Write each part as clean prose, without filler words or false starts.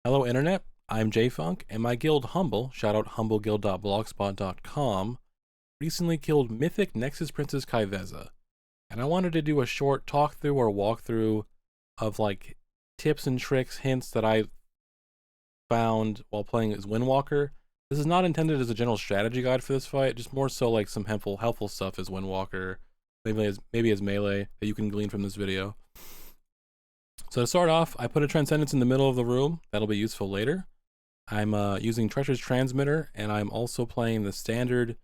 Hello Internet, I'm JFunk, and my guild Humble, shout out humbleguild.blogspot.com, recently killed Mythic Nexus Princess Ky'veza. And I wanted to do a short talk through or walkthrough of like tips and tricks, hints that I found while playing as Windwalker. This is not intended as a general strategy guide for this fight, just more so like some helpful stuff as Windwalker, maybe as melee that you can glean from this video. So to start off, I put a Transcendence in the middle of the room. That'll be useful later. I'm using Treacher's Transmitter, and I'm also playing the standard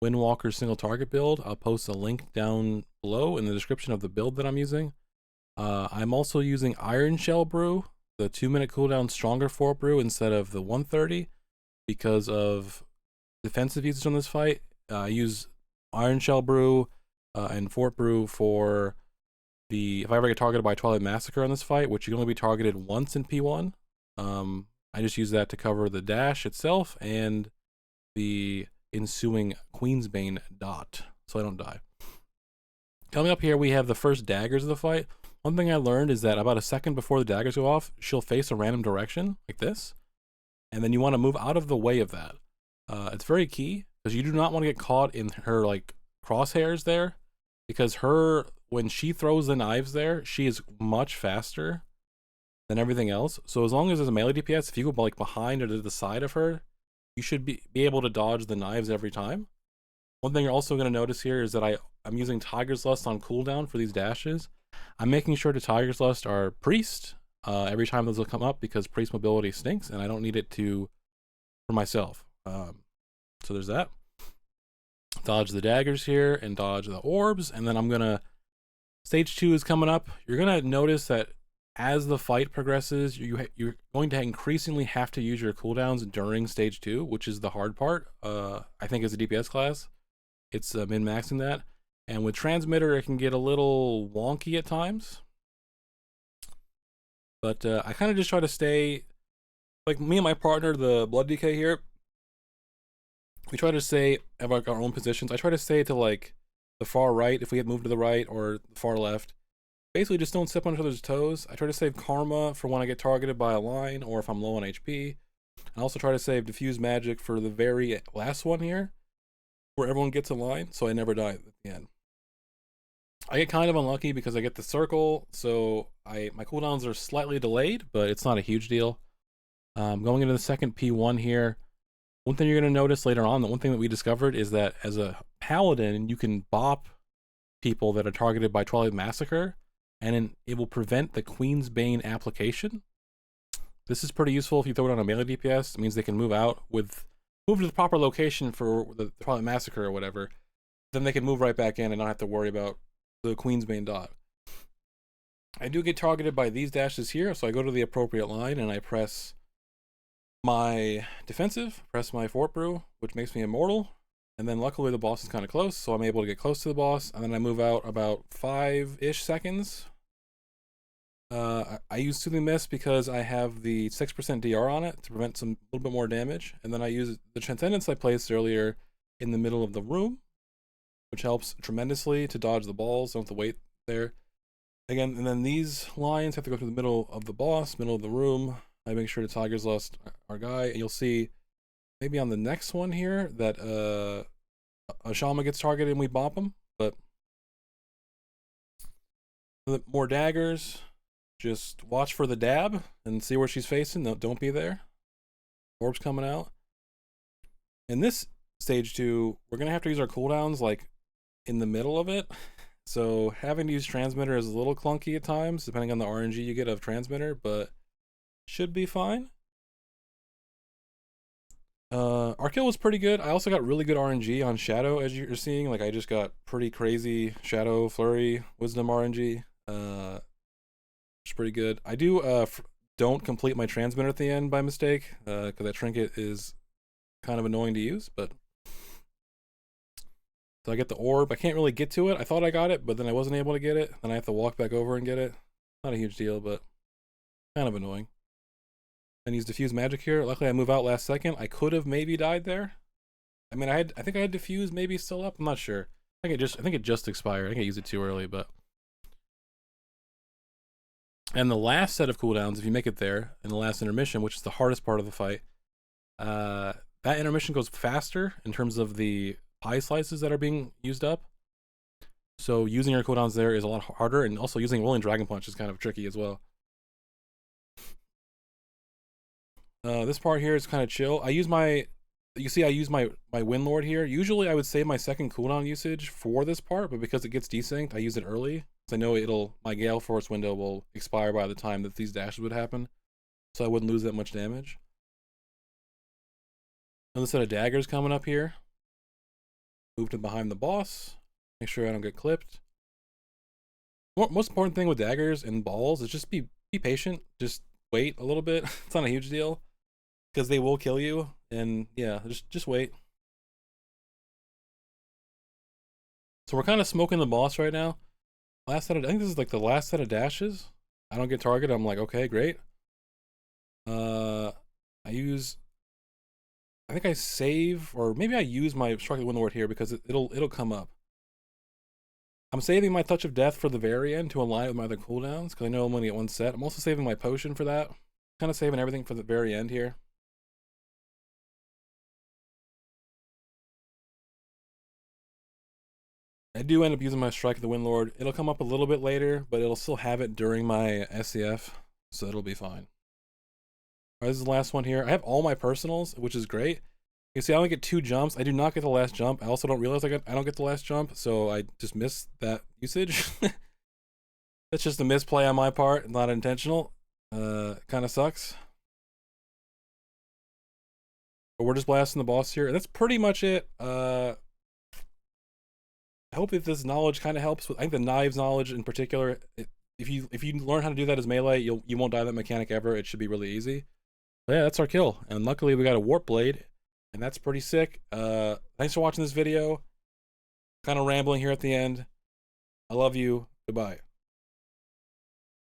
Windwalker single target build. I'll post a link down below in the description of the build that I'm using. I'm also using Iron Shell Brew, the 2-minute cooldown stronger fort brew instead of the 130 because of defensive usage on this fight. I use Iron Shell Brew and Fort Brew for if I ever get targeted by Twilight Massacre on this fight, which you can only be targeted once in P1. I just use that to cover the dash itself and the ensuing Queensbane dot, so I don't die. Coming up here, we have the first daggers of the fight. One thing I learned is that about a second before the daggers go off, she'll face a random direction, like this, and then you want to move out of the way of that. It's very key, because you do not want to get caught in her, like, crosshairs there, because when she throws the knives there, she is much faster than everything else. So as long as there's a melee DPS, if you go like behind or to the side of her, you should be able to dodge the knives every time. One thing you're also going to notice here is that I'm using Tiger's Lust on cooldown for these dashes. I'm making sure the Tiger's Lust are Priest every time those will come up, because Priest mobility stinks and I don't need it for myself. So there's that. Dodge the daggers here and dodge the orbs, and then I'm gonna Stage 2 is coming up. You're gonna notice that as the fight progresses, you're going to increasingly have to use your cooldowns during Stage 2, which is the hard part. I think as a DPS class, it's min-maxing that. And with Transmitter, it can get a little wonky at times. But I kind of just try to stay, like me and my partner, the Blood DK here, we try to stay at like our own positions. I try to stay to like the far right if we get moved to the right, or the far left. Basically just don't step on each other's toes. I try to save karma for when I get targeted by a line or if I'm low on HP. I also try to save diffuse magic for the very last one here, where everyone gets a line, so I never die at the end. I get kind of unlucky because I get the circle, so my cooldowns are slightly delayed, but it's not a huge deal. Going into the second P1 here, one thing you're going to notice later on, the one thing that we discovered is that as a paladin, you can bop people that are targeted by Twilight Massacre, and it will prevent the Queensbane application. This is pretty useful if you throw it on a melee DPS. It means they can move to the proper location for the Twilight Massacre or whatever. Then they can move right back in and not have to worry about the Queensbane dot. I do get targeted by these dashes here, so I go to the appropriate line and I press my defensive, press my Fort Brew, which makes me immortal, and then luckily the boss is kind of close, so I'm able to get close to the boss, and then I move out about 5-ish seconds. I use Soothing Mist because I have the 6% DR on it to prevent a little bit more damage, and then I use the Transcendence I placed earlier in the middle of the room, which helps tremendously to dodge the balls. Don't have to wait there. Again, and then these lines have to go through the middle of the boss, middle of the room. I make sure the Tiger's Lust our guy, and you'll see maybe on the next one here that a Shaman gets targeted and we bop him, but more daggers. Just watch for the dab and see where she's facing. No, don't be there. Orbs coming out. In this Stage 2, we're going to have to use our cooldowns like in the middle of it. So having to use Transmitter is a little clunky at times, depending on the RNG you get of Transmitter, but should be fine. Our kill was pretty good. I also got really good RNG on Shadow, as you're seeing. Like, I just got pretty crazy Shadow, Flurry, Wisdom RNG. It's pretty good. I do don't complete my Transmitter at the end by mistake, because that trinket is kind of annoying to use, but so I get the orb. I can't really get to it. I thought I got it, but then I wasn't able to get it. Then I have to walk back over and get it. Not a huge deal, but kind of annoying. And use diffuse magic here. Luckily I move out last second. I could have maybe died there. I mean, I think I had diffuse maybe still up. I'm not sure. I think it just expired. I think I used it too early, but And the last set of cooldowns, if you make it there in the last intermission, which is the hardest part of the fight, that intermission goes faster in terms of the pie slices that are being used up. So using your cooldowns there is a lot harder, and also using Rolling Dragon Punch is kind of tricky as well. This part here is kind of chill. I use my Windlord here. Usually I would save my second cooldown usage for this part, but because it gets desynced, I use it early. Because I know my Gale Force window will expire by the time that these dashes would happen. So I wouldn't lose that much damage. Another set of daggers coming up here. Move to behind the boss. Make sure I don't get clipped. Most important thing with daggers and balls is just be patient. Just wait a little bit. It's not a huge deal. Because they will kill you. And yeah, just wait. So we're kind of smoking the boss right now. I think this is like the last set of dashes. I don't get targeted. I'm like, okay, great. I think I save, or maybe I use my Strike the Windlord here because it'll come up. I'm saving my Touch of Death for the very end to align with my other cooldowns because I know I'm going to get one set. I'm also saving my potion for that. Kind of saving everything for the very end here. I do end up using my Strike of the Windlord. It'll come up a little bit later, but it'll still have it during my SCF, so it'll be fine. All right, this is the last one here. I have all my personals, which is great. You see, I only get 2 jumps. I do not get the last jump. I also don't realize I don't get the last jump, so I just miss that usage. That's just a misplay on my part, not intentional. Kind of sucks. But we're just blasting the boss here, and that's pretty much it. I hope that this knowledge kind of helps. I think the knives knowledge in particular, if you learn how to do that as melee, you won't die that mechanic ever. It should be really easy. But yeah, that's our kill. And luckily we got a warp blade, and that's pretty sick. Thanks for watching this video. Kind of rambling here at the end. I love you. Goodbye.